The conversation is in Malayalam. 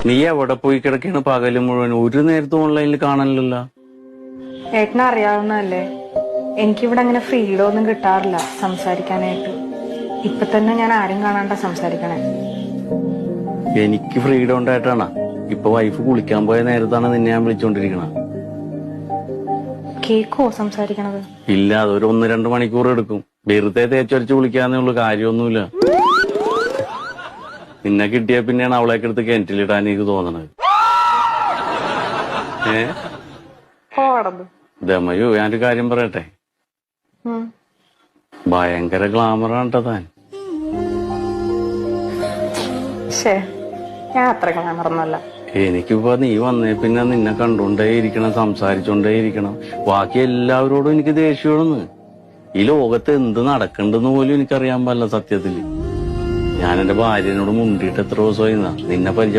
നീ എവിടെ പോയി കിടക്കാണ് പകല് മുഴുവൻ? ഒരു നേരത്തും ഓൺലൈനിൽ കാണാനില്ലല്ലോ. ഏട്ടനെ അറിയാവുന്നതല്ലേ, എനിക്കിവിടെ അങ്ങനെ ഫ്രീഡം ഒന്നും കിട്ടാറില്ല സംസാരിക്കാനായിട്ട്. ഇപ്പൊ തന്നെ ഞാൻ ആരും കാണാണ്ട സംസാരിക്കണേ. എനിക്ക് ഫ്രീഡം ഉണ്ടായിട്ടാണ്. ഇപ്പൊ വൈഫ് കുളിക്കാൻ പോയ നേരത്താണ് നിന്നെ ഞാൻ വിളിച്ചോണ്ടിരിക്കണ. കേക്കോ സംസാരിക്കണത്? ഇല്ല, അതൊരു 1-2 മണിക്കൂർ എടുക്കും. വെറുതെ തേച്ചൊരച്ച് വിളിക്കാന്നേ ഉള്ളു, കാര്യമൊന്നുമില്ല. നിന്നെ കിട്ടിയ പിന്നെയാണ് അവളേക്ക് എടുത്ത് കിണറ്റിലിടാൻ എനിക്ക് തോന്നണത്. ദമയോ, ഞാനൊരു കാര്യം പറയട്ടെ, ഭയങ്കര ഗ്ലാമറാണ് താൻ. ഞാൻ അത്ര ഗ്ലാമറൊന്നുമല്ല. എനിക്കിപ്പോ നീ വന്നേ പിന്നെ നിന്നെ കണ്ടോണ്ടേ ഇരിക്കണം, സംസാരിച്ചോണ്ടേ ഇരിക്കണം. ബാക്കി എല്ലാവരോടും എനിക്ക് ദേഷ്യമാണെന്ന്. ഈ ലോകത്ത് എന്ത് നടക്കണ്ടെന്ന് പോലും എനിക്കറിയാൻ പാടില്ല സത്യത്തില്. ഞാൻ എന്റെ ഭാര്യനോട് മുണ്ടിയിട്ട് എത്ര ദിവസമായി നിന്നെ പരിചയം